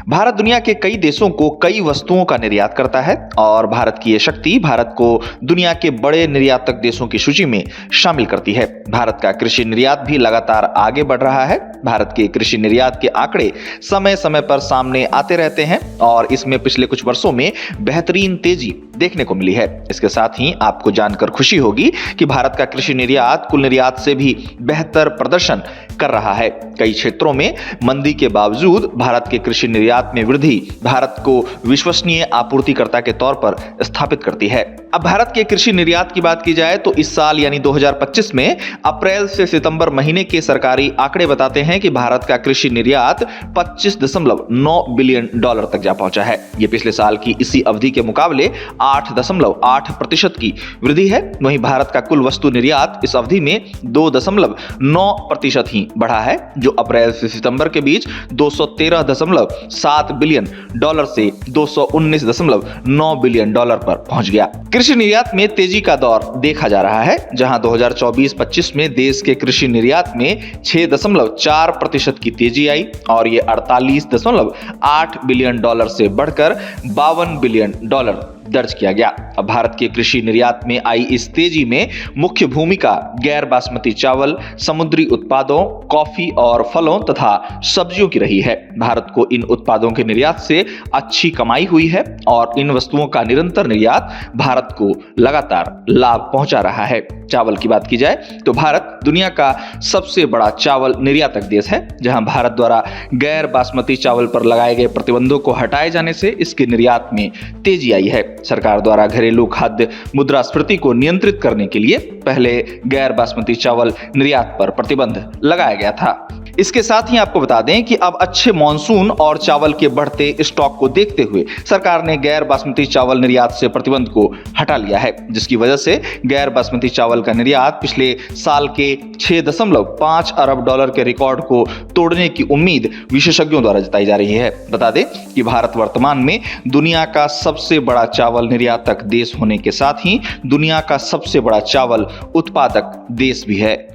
भारत दुनिया के कई देशों को कई वस्तुओं का निर्यात करता है और भारत की यह शक्ति भारत को दुनिया के बड़े निर्यातक देशों की सूची में शामिल करती है। भारत का कृषि निर्यात भी लगातार आगे बढ़ रहा है। भारत के कृषि निर्यात के आंकड़े समय समय पर सामने आते रहते हैं और इसमें पिछले कुछ वर्षों में बेहतरीन तेजी देखने को मिली है। इसके साथ ही आपको जानकर खुशी होगी कि भारत का कृषि निर्यात कुल निर्यात से भी बेहतर प्रदर्शन कर रहा है। कई क्षेत्रों में मंदी के बावजूद भारत के कृषि निर्यात में वृद्धि भारत को विश्वसनीय आपूर्तिकर्ता के तौर पर स्थापित करती है। अब भारत के कृषि निर्यात की बात की जाए तो इस साल यानी 2025 में अप्रैल से सितंबर महीने के सरकारी आंकड़े बताते हैं कि भारत का कृषि निर्यात 25.9 बिलियन डॉलर तक जा पहुंचा है। यह पिछले साल की इसी अवधि के मुकाबले 8.8% की वृद्धि है। वहीं भारत का कुल वस्तु निर्यात इस अवधि में 2.9% ही बढ़ा है, जो अप्रैल से सितंबर के बीच 213.7 बिलियन डॉलर से 219.9 बिलियन डॉलर पर पहुंच गया। कृषि निर्यात में तेजी का दौर देखा जा रहा है, जहां 2024-25 में देश के कृषि निर्यात में 6.4% की तेजी आई और ये 48.8 बिलियन डॉलर से बढ़कर 52 बिलियन डॉलर दर्ज किया गया। अब भारत के कृषि निर्यात में आई इस तेजी में मुख्य भूमिका गैर बासमती चावल, समुद्री उत्पादों, कॉफी और फलों तथा सब्जियों की रही है। भारत को इन उत्पादों के निर्यात से अच्छी कमाई हुई है और इन वस्तुओं का निरंतर निर्यात भारत को लगातार लाभ पहुंचा रहा है। चावल की बात की जाए तो भारत दुनिया का सबसे बड़ा चावल निर्यातक देश है, जहां भारत द्वारा गैर बासमती चावल पर लगाए गए प्रतिबंधों को हटाए जाने से इसके निर्यात में तेजी आई है। सरकार द्वारा घरेलू खाद्य मुद्रास्फीति को नियंत्रित करने के लिए पहले गैर बासमती चावल निर्यात पर प्रतिबंध लगाया गया था। इसके साथ ही आपको बता दें कि अब अच्छे मॉनसून और चावल के बढ़ते स्टॉक को देखते हुए सरकार ने गैर बासमती चावल निर्यात से प्रतिबंध को हटा लिया है, जिसकी वजह से गैर बासमती चावल का निर्यात पिछले साल के 6.5 अरब डॉलर के रिकॉर्ड को तोड़ने की उम्मीद विशेषज्ञों द्वारा जताई जा रही है। बता दें कि भारत वर्तमान में दुनिया का सबसे बड़ा चावल निर्यातक देश होने के साथ ही दुनिया का सबसे बड़ा चावल उत्पादक देश भी है।